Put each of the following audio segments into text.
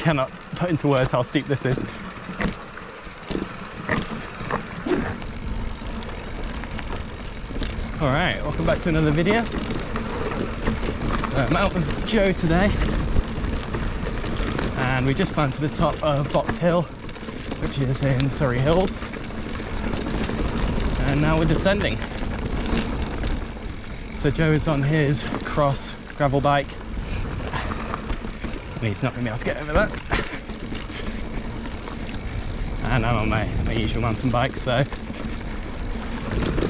cannot put into words how steep this is. Alright, welcome back to another video. So I'm out with Joe today, and we just climbed to the top of Box Hill, which is in Surrey Hills, and now we're descending. So Joe is on his cross gravel bike, and he's not going to be able to get over that. And I'm on my usual mountain bike, so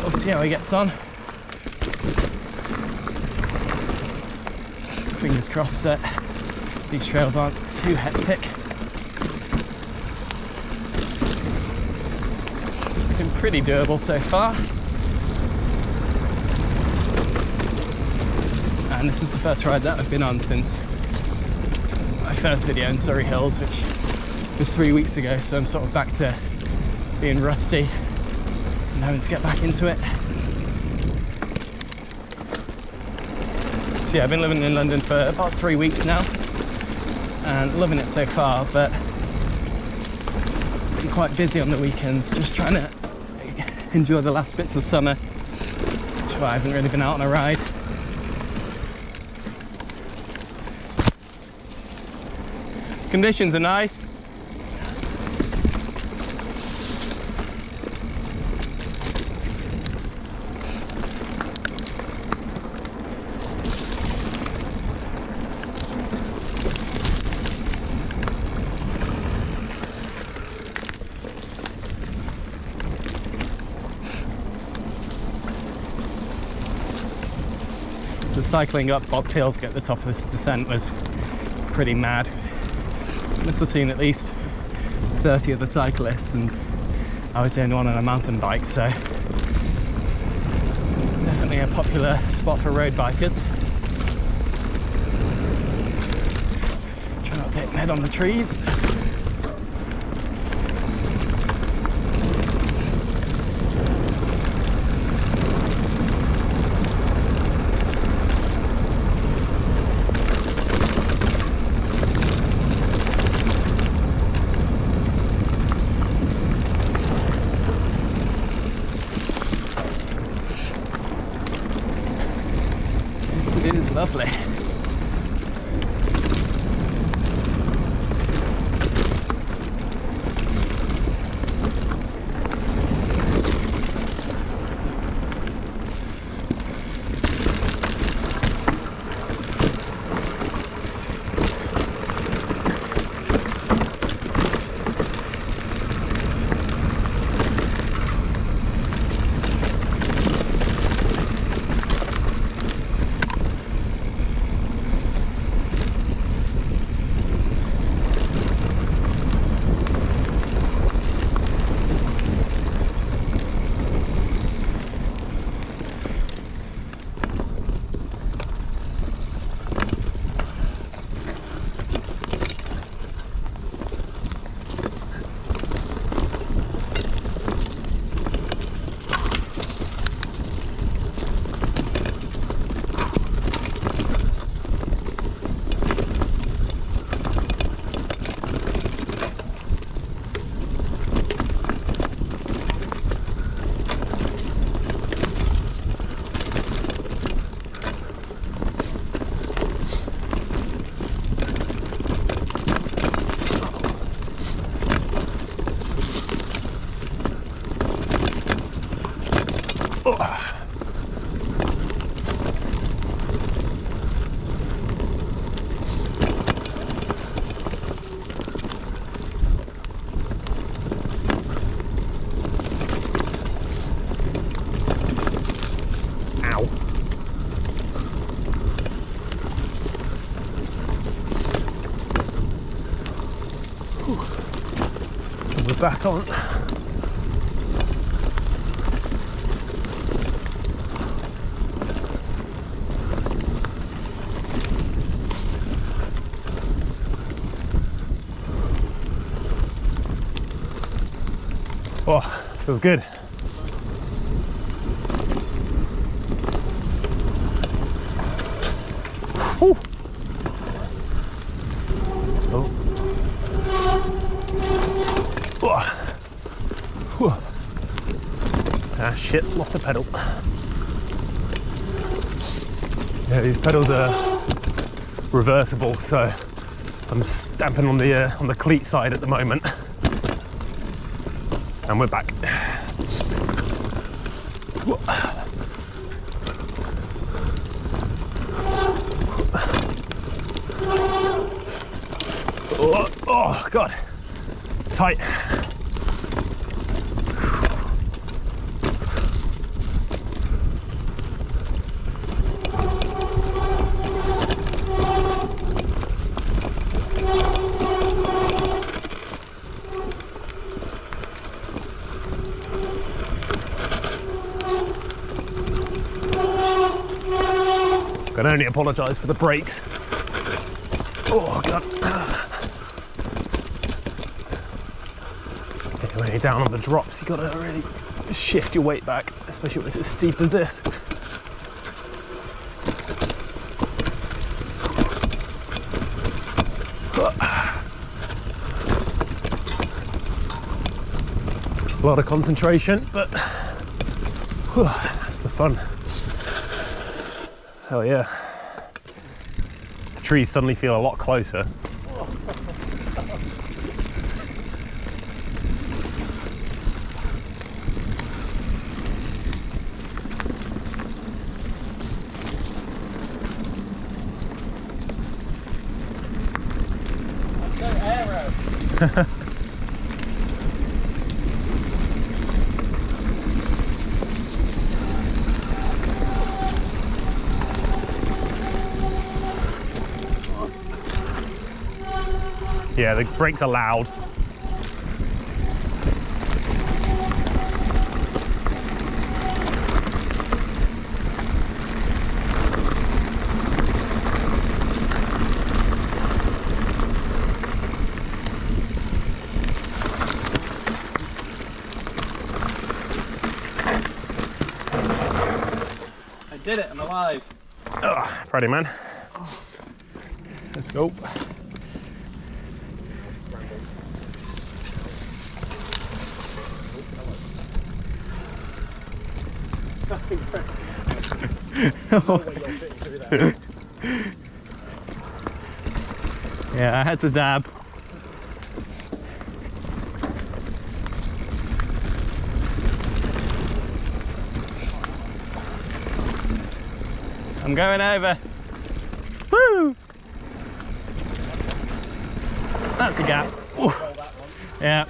we'll see how he gets on. Fingers crossed that these trails aren't too hectic. Been pretty doable so far. And this is the first ride that I've been on since my first video in Surrey Hills, which was 3 weeks ago, so I'm sort of back to being rusty and having to get back into it. So yeah, I've been living in London for about 3 weeks now and loving it so far, but been quite busy on the weekends just trying to enjoy the last bits of summer, which is why I haven't really been out on a ride. Conditions are nice. The cycling up Box Hill to get to the top of this descent was pretty mad. Must have seen at least 30 other cyclists, and I was the only one on a mountain bike, so definitely a popular spot for road bikers. Try not to hit my head on the trees. It is lovely. We're back on. Oh, feels good. Ooh. Oh. Ah shit, lost a pedal. Yeah, these pedals are reversible, so I'm stamping on the cleat side at the moment. And we're back. Oh God, tight. Can only apologise for the brakes. Oh God. Yeah, when you're down on the drops, you've got to really shift your weight back, especially when it's as steep as this. A lot of concentration, but that's the fun. Hell yeah. The trees suddenly feel a lot closer. That's so aero. Yeah, the brakes are loud. I did it, I'm alive. Oh, proud of you, man. Let's go. Yeah, I had to dab. I'm going over. Woo! That's a gap. Ooh. Yeah.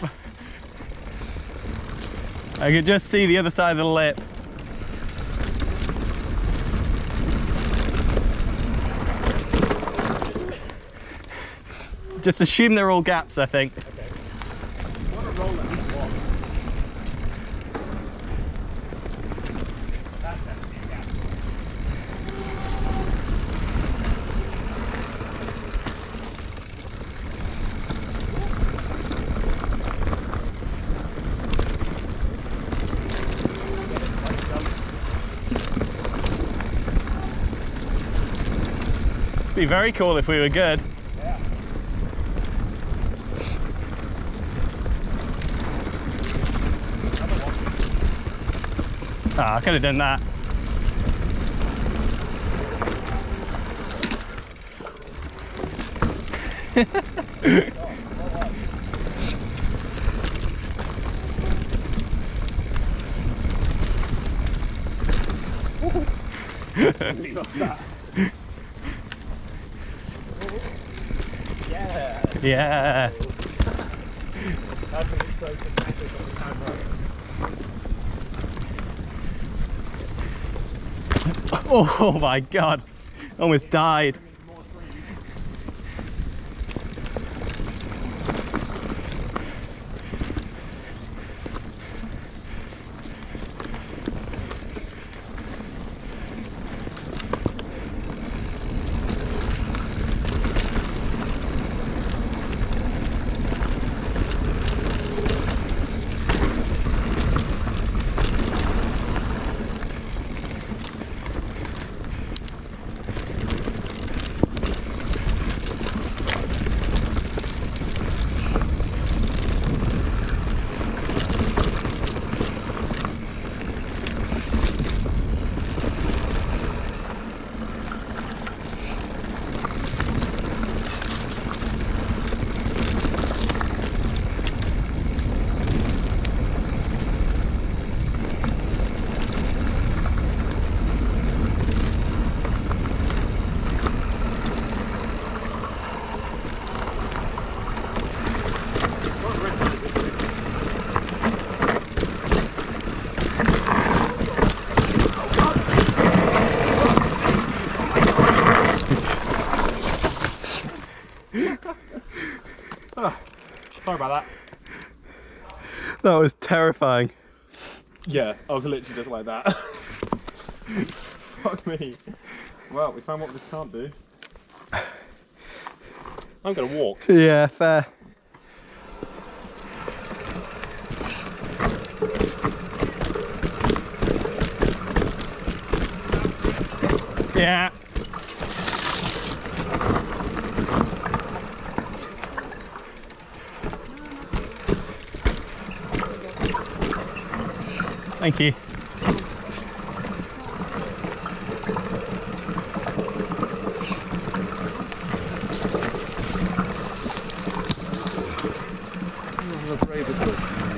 I could just see the other side of the lip. Just assume they're all gaps, I think. Okay. I want to roll at least one. That's definitely a gap. It'd be very cool if we were good. Ah, I could have done that. We lost that. Yeah. Yeah. That's really so pathetic on the camera. Oh my God. Almost died. Sorry about that. That was terrifying. Yeah, I was literally just like that. Fuck me. Well, we found what this can't do. I'm gonna walk. Yeah, fair. Yeah. Thank you.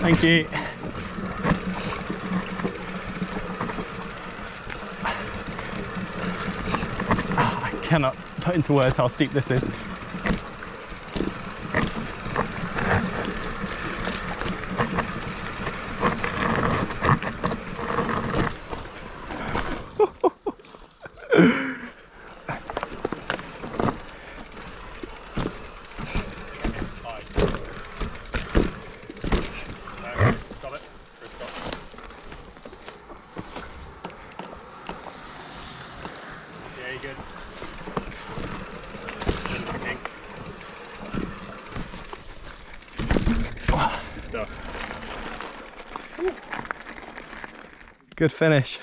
Thank you. I cannot put into words how steep this is. Good finish.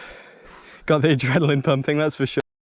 Got the adrenaline pumping, that's for sure.